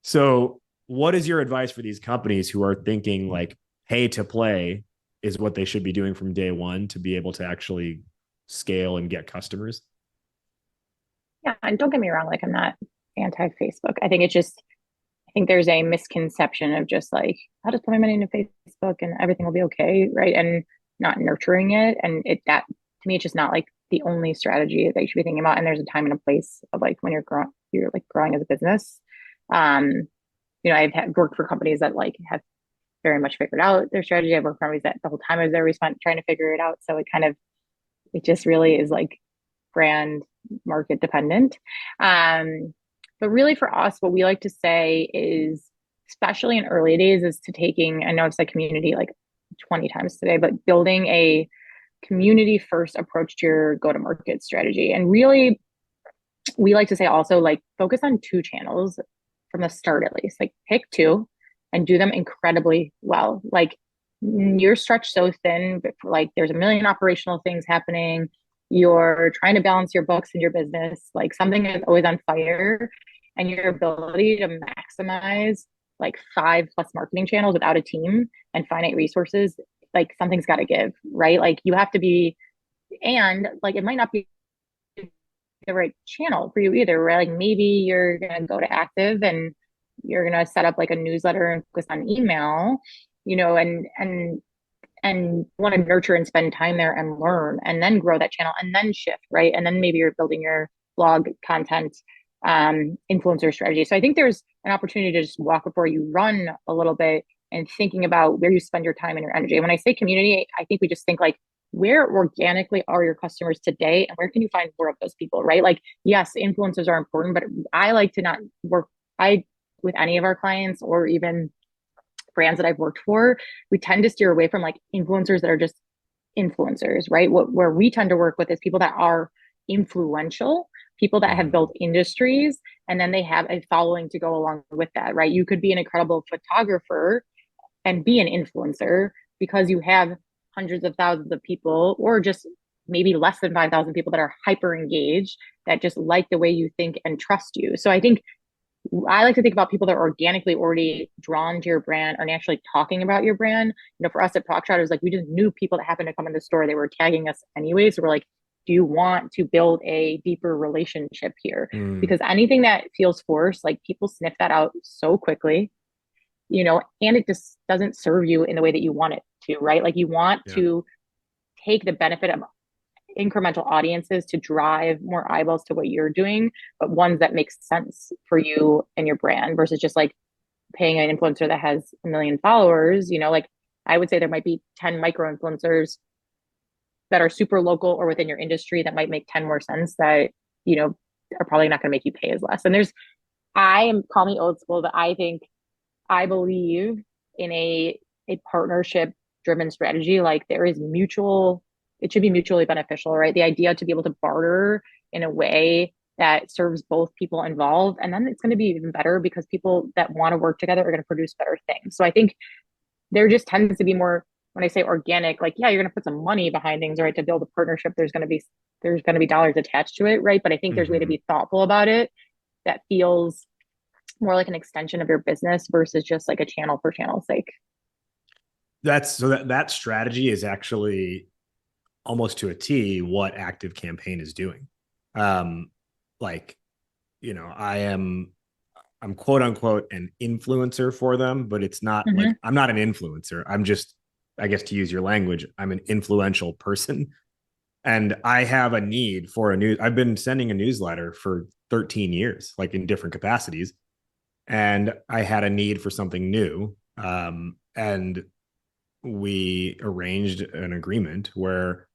So what is your advice for these companies who are thinking like pay to play is what they should be doing from day one to be able to actually scale and get customers? Yeah, and don't get me wrong, like I'm not anti-Facebook. I think there's a misconception of just like, I'll just put my money into Facebook and everything will be okay, right? And not nurturing it. And that to me, it's just not like the only strategy that you should be thinking about. And there's a time and a place of like when you're growing as a business. I've worked for companies that like have very much figured out their strategy. I've worked for companies that the whole time I was there, we spent trying to figure it out. So it just really is like brand market dependent. But really for us, what we like to say is, especially in early days, is to I know I've said community like 20 times today, but building a community first approach to your go-to-market strategy. And really, we like to say also like focus on 2 channels from the start, at least. Like pick 2 and do them incredibly well. Like you're stretched so thin, but like there's a million operational things happening. You're trying to balance your books and your business. Like something is always on fire, and your ability to maximize like 5+ marketing channels without a team and finite resources, like something's got to give, right? Like you have to be, and like it might not be the right channel for you either, right? Like maybe you're going to go to active and you're going to set up like a newsletter and focus on email, and want to nurture and spend time there and learn and then grow that channel and then shift, right? And then maybe you're building your blog content, influencer strategy. So I think there's an opportunity to just walk before you run a little bit and thinking about where you spend your time and your energy. And when I say community, I think we just think like, where organically are your customers today and where can you find more of those people, right? Like, yes, influencers are important, but I like to not work with any of our clients or even brands that I've worked for. We tend to steer away from like influencers that are just influencers, right? Where we tend to work with is people that are influential, people that have built industries, and then they have a following to go along with that, right? You could be an incredible photographer and be an influencer because you have hundreds of thousands of people, or just maybe less than 5,000 people that are hyper engaged, that just like the way you think and trust you. So I think I like to think about people that are organically already drawn to your brand and actually talking about your brand. For us at Foxtrot, it was like we just knew people that happened to come in the store. They were tagging us anyway. So we're like, do you want to build a deeper relationship here? Because anything that feels forced, like people sniff that out so quickly, and it just doesn't serve you in the way that you want it to, right? Like you want to take the benefit of incremental audiences to drive more eyeballs to what you're doing, but ones that make sense for you and your brand versus just like paying an influencer that has 1 million followers. Like I would say there might be 10 micro influencers that are super local or within your industry that might make 10 more sense that, are probably not going to make you pay as less. And call me old school, but I believe in a partnership driven strategy, like it should be mutually beneficial, right? The idea to be able to barter in a way that serves both people involved. And then it's going to be even better because people that want to work together are going to produce better things. So I think there just tends to be more, when I say organic, like, yeah, you're going to put some money behind things, right? To build a partnership, there's going to be dollars attached to it, right? But I think there's a way to be thoughtful about it that feels more like an extension of your business versus just like a channel for channel's sake. That strategy is actually almost to a T what Active Campaign is doing. Like, I'm quote unquote an influencer for them, but it's not like I'm not an influencer. I'm just, I guess to use your language, I'm an influential person. And I have a need for I've been sending a newsletter for 13 years, like in different capacities. And I had a need for something new. And we arranged an agreement where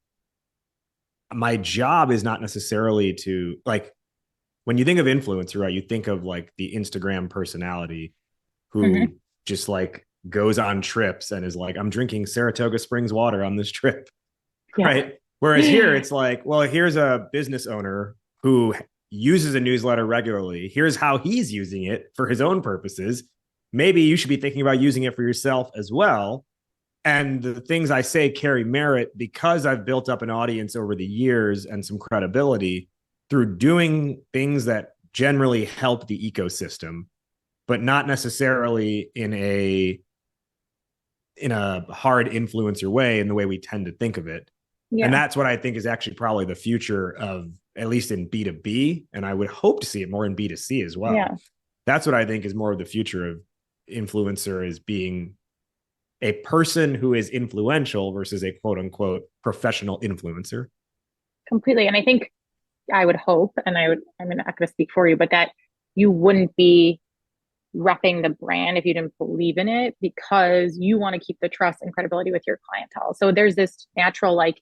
my job is not necessarily to, like, when you think of influencer, right, you think of like the Instagram personality who just like goes on trips and is like, I'm drinking Saratoga Springs water on this trip. Yeah. Right. Whereas here it's like, well, here's a business owner who uses a newsletter regularly. Here's how he's using it for his own purposes. Maybe you should be thinking about using it for yourself as well. And the things I say carry merit because I've built up an audience over the years and some credibility through doing things that generally help the ecosystem, but not necessarily in a hard influencer way, in the way we tend to think of it. Yeah. And that's what I think is actually probably the future of, at least in B2B. And I would hope to see it more in B2C as well. Yeah. That's what I think is more of the future of influencer, is being a person who is influential versus a quote unquote professional influencer. Completely. And I think I would hope, and I'm not going to speak for you, but that you wouldn't be repping the brand if you didn't believe in it, because you want to keep the trust and credibility with your clientele. So there's this natural, like,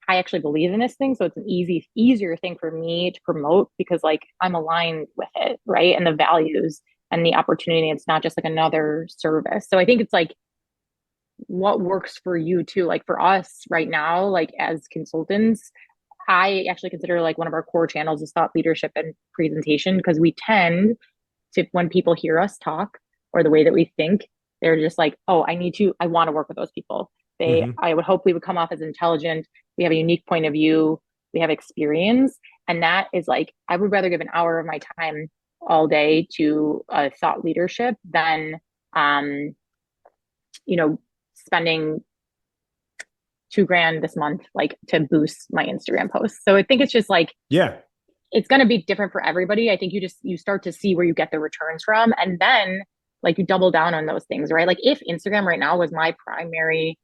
I actually believe in this thing. So it's an easier thing for me to promote because like I'm aligned with it, right? And the values and the opportunity. It's not just like another service. So I think it's like what works for you too. Like for us right now, like as consultants, I actually consider like one of our core channels is thought leadership and presentation, because we tend to, when people hear us talk or the way that we think, they're just like, oh, I want to work with those people. I would hope we would come off as intelligent. We have a unique point of view. We have experience. And that is like, I would rather give an hour of my time all day to thought leadership than, spending $2,000 this month, like to boost my Instagram posts. So I think it's just like, yeah, it's going to be different for everybody. I think you start to see where you get the returns from. And then like you double down on those things, right? Like if Instagram right now was my primary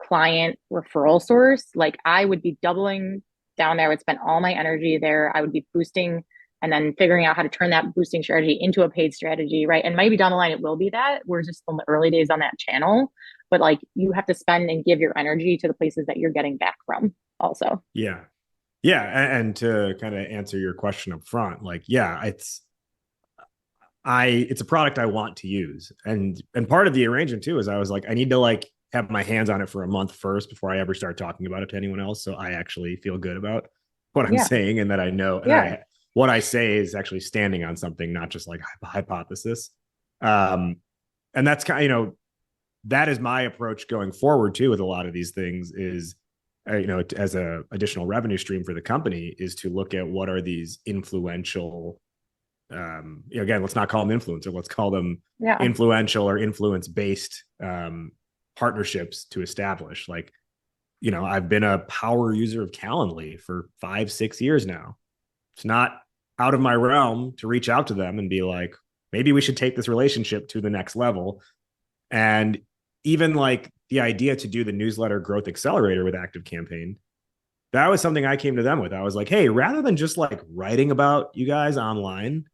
client referral source, like I would be doubling down there. I would spend all my energy there. I would be boosting and then figuring out how to turn that boosting strategy into a paid strategy, right? And maybe down the line it will be that. We're just in the early days on that channel, but like you have to spend and give your energy to the places that you're getting back from also. Yeah. Yeah. And to kind of answer your question up front, like, yeah, it's a product I want to use. And part of the arrangement too is I was like, I need to like have my hands on it for a month first before I ever start talking about it to anyone else. So I actually feel good about what I'm saying, and that I know what I say is actually standing on something, not just like hypothesis. And that's kind of, that is my approach going forward too with a lot of these things is, as a additional revenue stream for the company, is to look at what are these influential, again, let's not call them influencer, let's call them influential or influence-based partnerships to establish. Like, I've been a power user of Calendly for 5-6 years now. It's not out of my realm to reach out to them and be like, maybe we should take this relationship to the next level. And even like the idea to do the newsletter growth accelerator with Active Campaign, that was something I came to them with. I was like, hey, rather than just like writing about you guys online,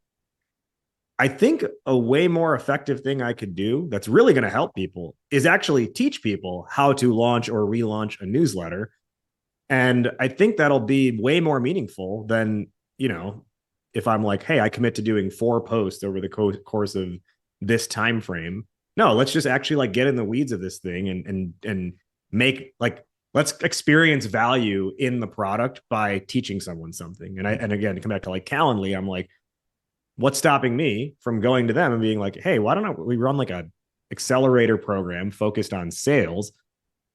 I think a way more effective thing I could do that's really going to help people is actually teach people how to launch or relaunch a newsletter. And I think that'll be way more meaningful than, if I'm like, hey, I commit to doing 4 posts over the course of this time frame, no, let's just actually like get in the weeds of this thing and make like let's experience value in the product by teaching someone something. And again, to come back to like Calendly, I'm like, what's stopping me from going to them and being like, hey, why don't we run like a accelerator program focused on sales?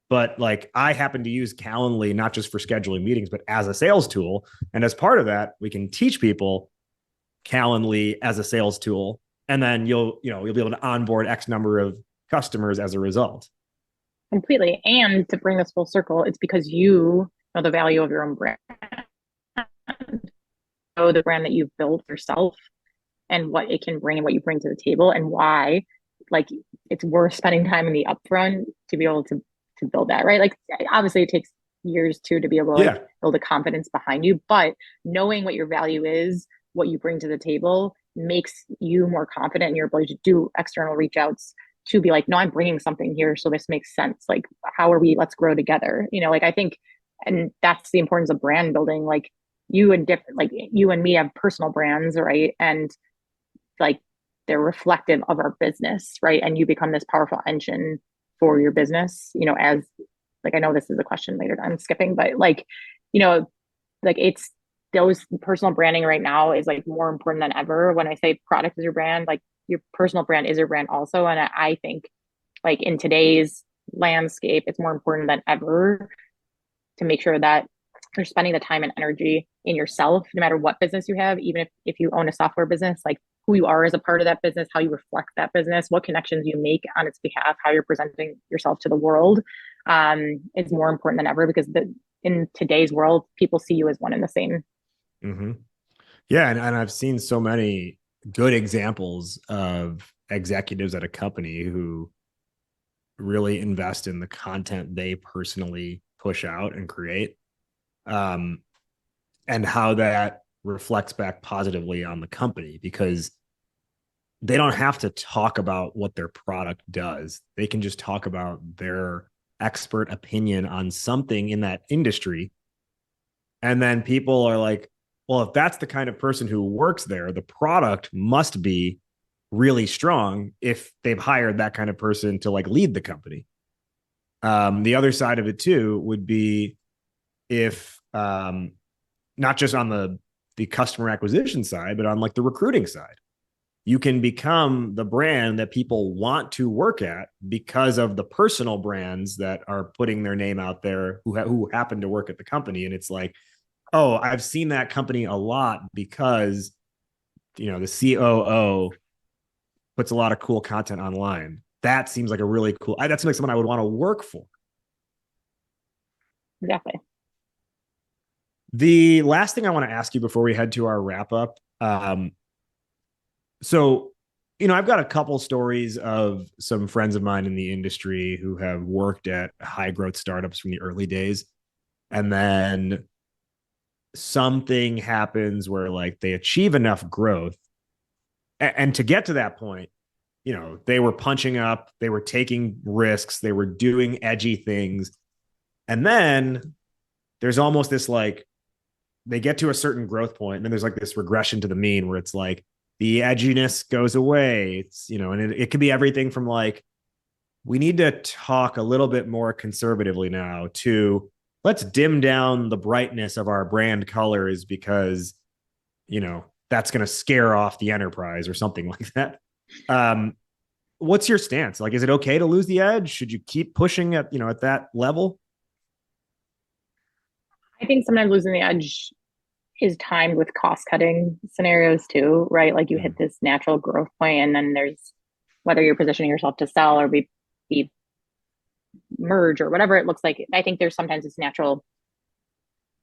But like I happen to use Calendly not just for scheduling meetings, but as a sales tool. And as part of that, we can teach people Calendly as a sales tool, and then you'll be able to onboard X number of customers as a result. Completely. And to bring this full circle, it's because you know the value of your own brand, know the brand that you've built yourself and what it can bring and what you bring to the table and why like it's worth spending time in the upfront to be able to build that, right? Like obviously it takes years too to be able to like Yeah. build a confidence behind you, but knowing what your value is, what you bring to the table makes you more confident in your ability to do external reach outs to be like, no, I'm bringing something here, so this makes sense. Like, how are we? Let's grow together. You know, like I think, and that's the importance of brand building. Like you and different, like you and me have personal brands, right? And like they're reflective of our business, right? And you become this powerful engine for your business, you know, as like I know this is a question later I'm skipping, but like, you know, like it's those personal branding right now is like more important than ever. When I say product is your brand, like your personal brand is your brand also. And I think like in today's landscape, it's more important than ever to make sure that you're spending the time and energy in yourself, no matter what business you have, even if you own a software business, like who you are as a part of that business, how you reflect that business, what connections you make on its behalf, how you're presenting yourself to the world, is more important than ever because in today's world, people see you as one and the same. Mm-hmm. Yeah. And I've seen so many good examples of executives at a company who really invest in the content they personally push out and create. Um, and how that reflects back positively on the company because they don't have to talk about what their product does. They can just talk about their expert opinion on something in that industry. And then people are like, well, if that's the kind of person who works there, the product must be really strong if they've hired that kind of person to like lead the company. The other side of it too would be if not just on the customer acquisition side, but on like the recruiting side. You can become the brand that people want to work at because of the personal brands that are putting their name out there who happen to work at the company. And it's like, oh, I've seen that company a lot because, the COO puts a lot of cool content online. That seems like a really cool, that seems like someone I would want to work for. Exactly. The last thing I want to ask you before we head to our wrap up. So, I've got a couple stories of some friends of mine in the industry who have worked at high growth startups from the early days. And then something happens where like they achieve enough growth. And to get to that point, they were punching up, they were taking risks, they were doing edgy things. And then there's almost this like, they get to a certain growth point, and then there's like this regression to the mean where it's like the edginess goes away. It's, and it could be everything from like, we need to talk a little bit more conservatively now to let's dim down the brightness of our brand colors because, that's going to scare off the enterprise or something like that. What's your stance? Like, is it okay to lose the edge? Should you keep pushing at that level? I think sometimes losing the edge is timed with cost cutting scenarios too, right? Like you hit Mm. this natural growth point, and then there's whether you're positioning yourself to sell or be merge or whatever it looks like. I think there's sometimes this natural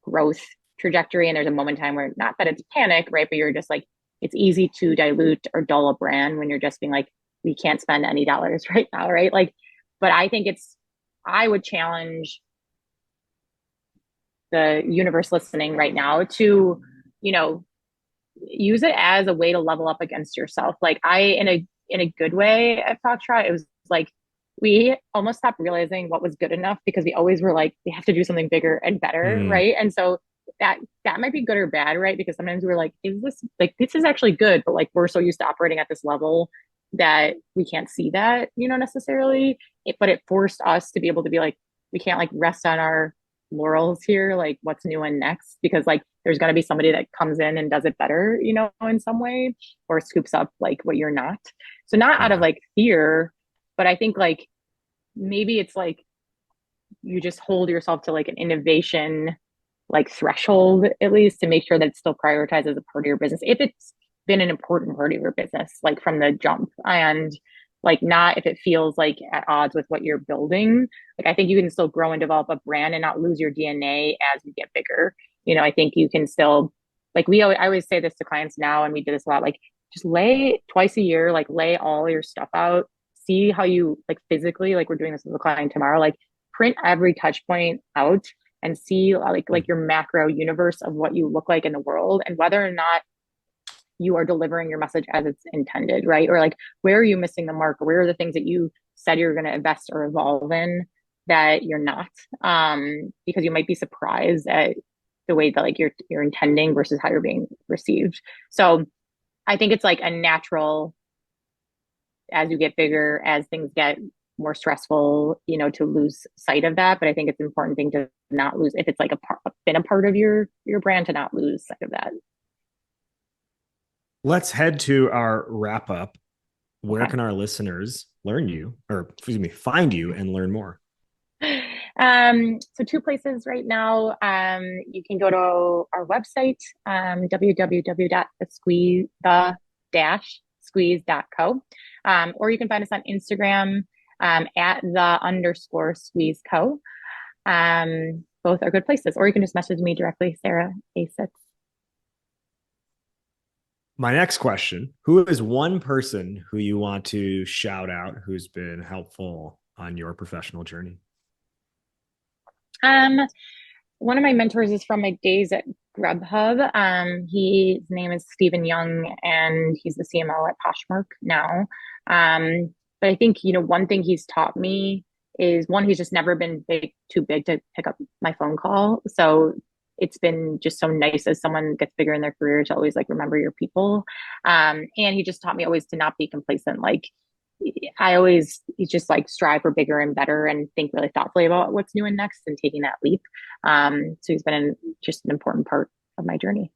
growth trajectory, and there's a moment in time where not that it's panic, right? But you're just like it's easy to dilute or dull a brand when you're just being like, we can't spend any dollars right now, right? Like, but I think I would challenge the universe listening right now to, use it as a way to level up against yourself. Like in a good way at Foxtrot, it was like we almost stopped realizing what was good enough because we always were like, we have to do something bigger and better, Mm. right? And so that might be good or bad, right? Because sometimes we're like, is this like this is actually good, but like we're so used to operating at this level that we can't see that, necessarily. But it forced us to be able to be like, we can't like rest on our laurels here, like what's new and next, because like there's going to be somebody that comes in and does it better, in some way, or scoops up like what you're not. So not out of like fear, but I think like maybe it's like you just hold yourself to like an innovation like threshold, at least, to make sure that it's still prioritized as a part of your business if it's been an important part of your business like from the jump, and like not if it feels like at odds with what you're building. Like I think you can still grow and develop a brand and not lose your DNA as you get bigger. I think you can still, like I always say this to clients now, and we do this a lot, like just lay twice a year, like lay all your stuff out, see how you like physically, like we're doing this with a client tomorrow, like print every touch point out and see like your macro universe of what you look like in the world, and whether or not you are delivering your message as it's intended, right? Or like, where are you missing the mark? Or where are the things that you said you're going to invest or evolve in that you're not? Because you might be surprised at the way that like you're intending versus how you're being received. So I think it's like a natural, as you get bigger, as things get more stressful, to lose sight of that. But I think it's an important thing to not lose, if it's like been a part of your brand, to not lose sight of that. Let's head to our wrap up. Where can our listeners learn you, or excuse me, find you and learn more? So two places right now. You can go to our website, www.the-squeeze.co. Or you can find us on Instagram, at @the_squeeze_co. Both are good places. Or you can just message me directly, Sarah A. Sitz. My next question, who is one person who you want to shout out who's been helpful on your professional journey? One of my mentors is from my days at Grubhub. His name is Stephen Young, and he's the CMO at Poshmark now. But I think, one thing he's taught me is, one, he's just never been too big to pick up my phone call. So it's been just so nice as someone gets bigger in their career to always like remember your people. And he just taught me always to not be complacent. Like he's just like strive for bigger and better and think really thoughtfully about what's new and next and taking that leap. So he's been just an important part of my journey.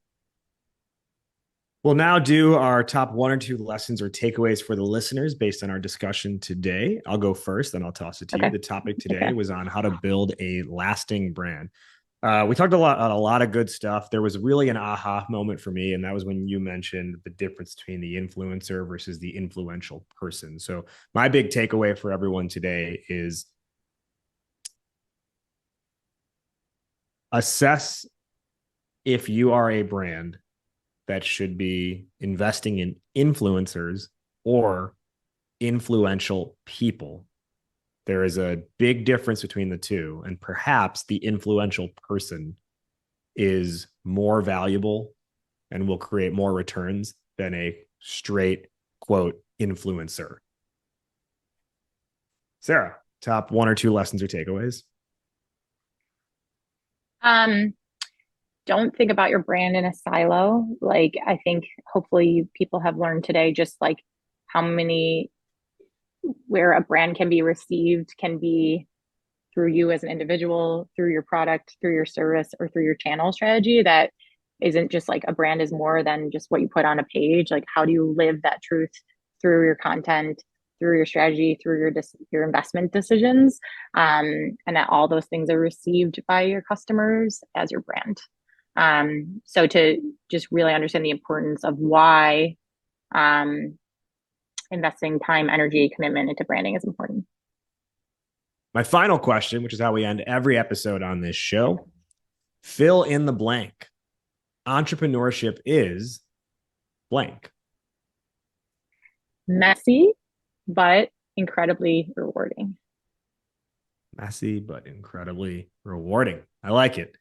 We'll now do our top 1 or 2 lessons or takeaways for the listeners based on our discussion today. I'll go first, then I'll toss it to you. The topic today was on how to build a lasting brand. We talked a lot of good stuff. There was really an aha moment for me, and that was when you mentioned the difference between the influencer versus the influential person. So my big takeaway for everyone today is assess if you are a brand that should be investing in influencers or influential people. There is a big difference between the two, and perhaps the influential person is more valuable and will create more returns than a straight, quote, influencer. Sarah, top 1 or 2 lessons or takeaways? Don't think about your brand in a silo. Like, I think hopefully people have learned today just like where a brand can be received can be through you as an individual, through your product, through your service, or through your channel strategy. That isn't just like, a brand is more than just what you put on a page. Like, how do you live that truth through your content, through your strategy, through your investment decisions, and that all those things are received by your customers as your brand. So to just really understand the importance of why investing time, energy, commitment into branding is important. My final question, which is how we end every episode on this show, fill in the blank. Entrepreneurship is blank. Messy, but incredibly rewarding. Messy, but incredibly rewarding. I like it.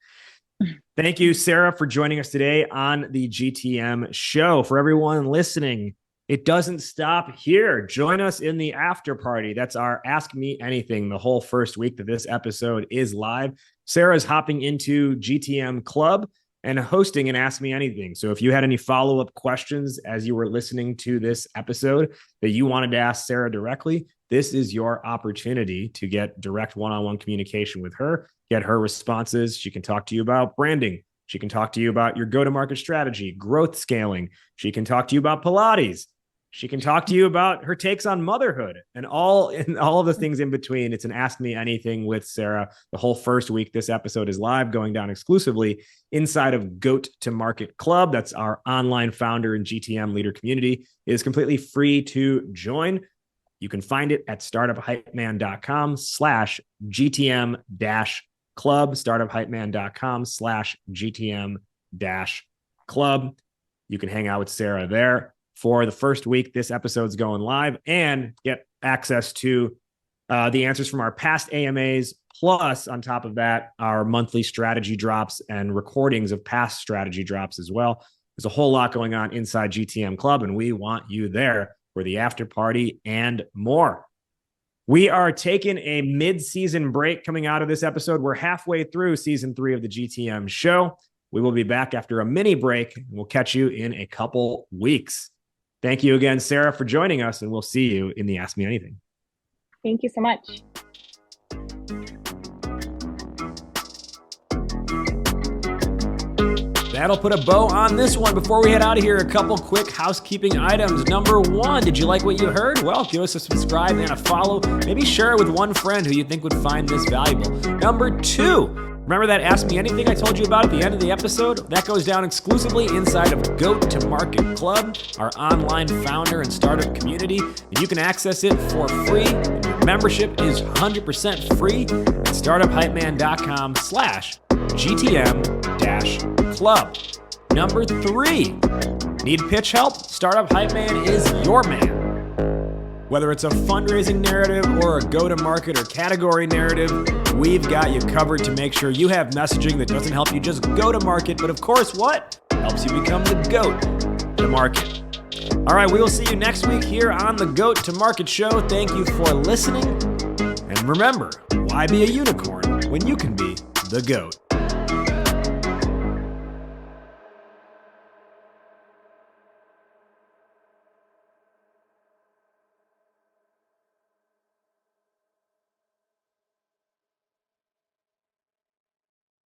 Thank you, Sarah, for joining us today on the GTM show. For everyone listening, it doesn't stop here. Join us in the after party. That's our Ask Me Anything, the whole first week that this episode is live. Sarah's hopping into GTM Club, and hosting an Ask Me Anything. So if you had any follow-up questions as you were listening to this episode that you wanted to ask Sarah directly, this is your opportunity to get direct one-on-one communication with her, get her responses. She can talk to you about branding. She can talk to you about your go-to-market strategy, growth scaling. She can talk to you about Pilates. She can talk to you about her takes on motherhood and all of the things in between. It's an Ask Me Anything with Sarah. The whole first week, this episode is live, going down exclusively inside of Goat to Market Club. That's our online founder and GTM leader community. It is completely free to join. You can find it at startuphypeman.com/GTM-club, startuphypeman.com/GTM-club. You can hang out with Sarah there for the first week. This episode's going live and get access to the answers from our past AMAs. Plus, on top of that, our monthly strategy drops and recordings of past strategy drops as well. There's a whole lot going on inside GTM Club, and we want you there for the after party and more. We are taking a mid-season break coming out of this episode. We're halfway through season 3 of the GTM show. We will be back after a mini break. We'll catch you in a couple weeks. Thank you again, Sarah, for joining us, and we'll see you in the Ask Me Anything. Thank you so much. That'll put a bow on this one. Before we head out of here, a couple quick housekeeping items. Number 1, did you like what you heard? Well, give us a subscribe and a follow. Maybe share it with one friend who you think would find this valuable. Number 2, remember that Ask Me Anything I told you about at the end of the episode? That goes down exclusively inside of Goat to Market Club, our online founder and startup community, and you can access it for free. Your membership is 100% free at startuphypeman.com/GTM-club. Number 3, need pitch help? Startup Hype Man is your man. Whether it's a fundraising narrative or a go-to-market or category narrative, we've got you covered to make sure you have messaging that doesn't help you just go to market, but of course, what? Helps you become the GOAT to market. All right, we will see you next week here on the Goat to Market show. Thank you for listening. And remember, why be a unicorn when you can be the GOAT?